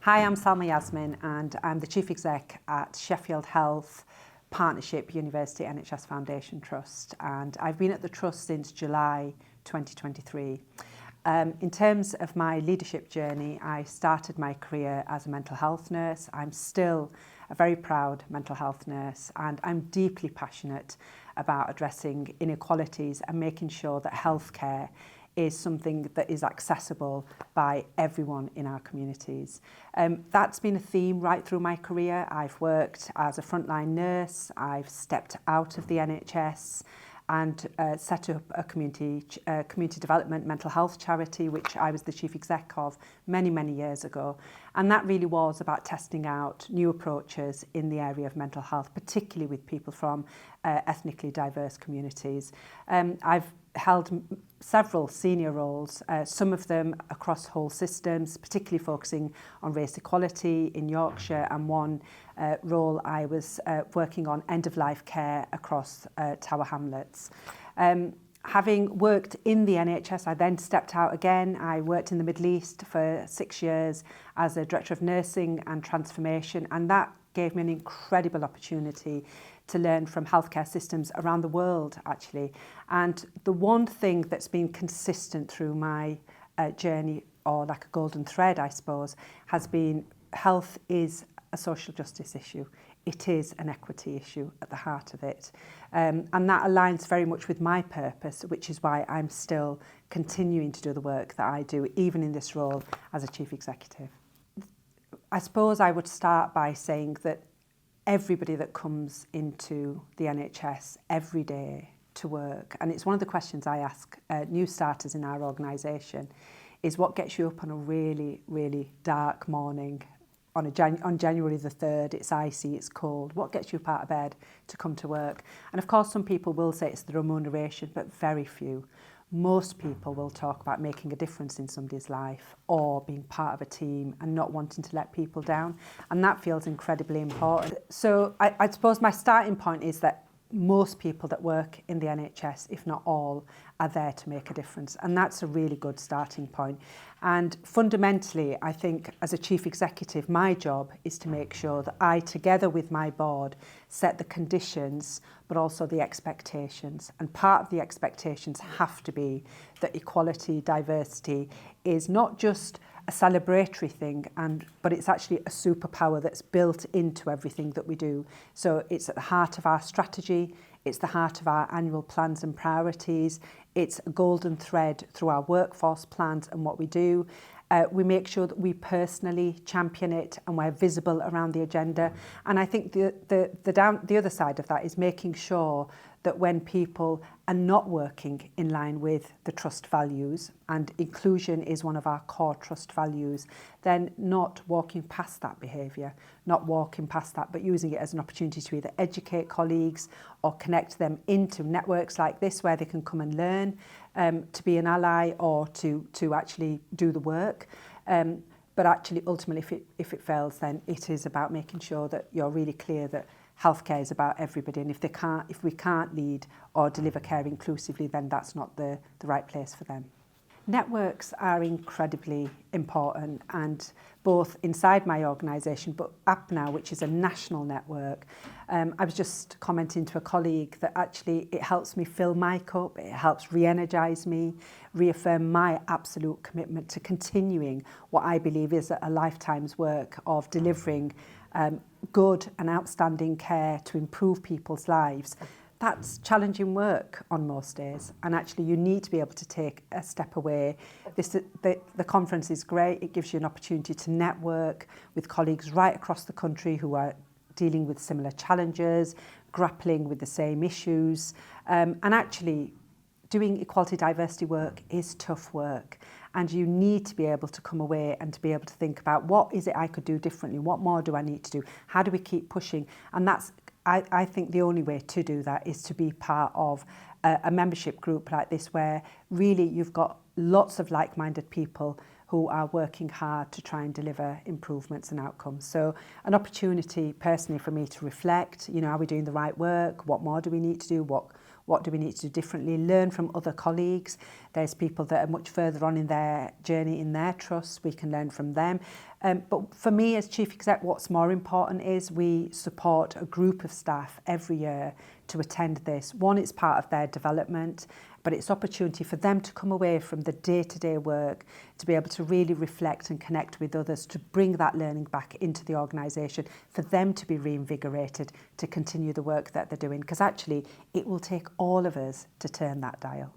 Hi, I'm Salma Yasmeen and I'm the Chief Exec at Sheffield Health Partnership University NHS Foundation Trust, and I've been at the Trust since July 2023. In terms of my leadership journey, I started my career as a mental health nurse. I'm still a very proud mental health nurse, and I'm deeply passionate about addressing inequalities and making sure that healthcare is something that is accessible by everyone in our communities. That's been a theme right through my career. I've worked as a frontline nurse, I've stepped out of the NHS and set up a community development mental health charity, which I was the chief exec of many years ago. And that really was about testing out new approaches in the area of mental health, particularly with people from ethnically diverse communities. I've held several senior roles, some of them across whole systems, particularly focusing on race equality in Yorkshire, and one role I was working on end-of-life care across Tower Hamlets. Having worked in the NHS, I then stepped out again. I worked in the Middle East for 6 years as a Director of Nursing and Transformation, and that gave me an incredible opportunity to learn from healthcare systems around the world, actually. And the one thing that's been consistent through my journey, or like a golden thread, I suppose, has been health is a social justice issue. It is an equity issue at the heart of it. And that aligns very much with my purpose, which is why I'm still continuing to do the work that I do, even in this role as a Chief Executive. I suppose I would start by saying that everybody that comes into the NHS every day to work, and it's one of the questions I ask new starters in our organisation, is what gets you up on a really dark morning on January the 3rd, it's icy, it's cold. What gets you up out of bed to come to work? And of course some people will say it's the remuneration, but very few. Most people will talk about making a difference in somebody's life or being part of a team and not wanting to let people down. And that feels incredibly important. So I suppose my starting point is that most people that work in the NHS, if not all, are there to make a difference. And that's a really good starting point. And fundamentally, I think as a chief executive, my job is to make sure that I, together with my board, set the conditions, but also the expectations. And part of the expectations have to be that equality, diversity is not just a celebratory thing, but it's actually a superpower that's built into everything that we do. So it's at the heart of our strategy, it's the heart of our annual plans and priorities, it's a golden thread through our workforce plans and what we do. We make sure that we personally champion it and we're visible around the agenda. And I think the other side of that is making sure that when people are not working in line with the trust values, and inclusion is one of our core trust values, then not walking past that behaviour, not walking past that, but using it as an opportunity to either educate colleagues or connect them into networks like this where they can come and learn, to be an ally or to actually do the work. But actually, ultimately, if it fails, then it is about making sure that you're really clear that healthcare is about everybody, and if we can't lead or deliver care inclusively, then that's not the right place for them. Networks are incredibly important, and both inside my organisation, but APNOW, which is a national network. I was just commenting to a colleague that actually it helps me fill my cup, it helps re-energise me, reaffirm my absolute commitment to continuing what I believe is a lifetime's work of delivering good and outstanding care to improve people's lives. That's challenging work on most days, and actually you need to be able to take a step away. The conference is great. It gives you an opportunity to network with colleagues right across the country who are dealing with similar challenges, grappling with the same issues, and actually doing equality diversity work is tough work, and you need to be able to come away and to be able to think about what is it I could do differently, what more do I need to do, how do we keep pushing. And that's, I think the only way to do that is to be part of a membership group like this, where really you've got lots of like-minded people who are working hard to try and deliver improvements and outcomes. So an opportunity personally for me to reflect, are we doing the right work? What more do we need to do? What do we need to do differently? Learn from other colleagues. There's people that are much further on in their journey in their trusts. We can learn from them. But for me as Chief Exec, what's more important is we support a group of staff every year to attend this. One, it's part of their development, but it's opportunity for them to come away from the day-to-day work, to be able to really reflect and connect with others, to bring that learning back into the organisation, for them to be reinvigorated to continue the work that they're doing. Because actually, it will take all of us to turn that dial.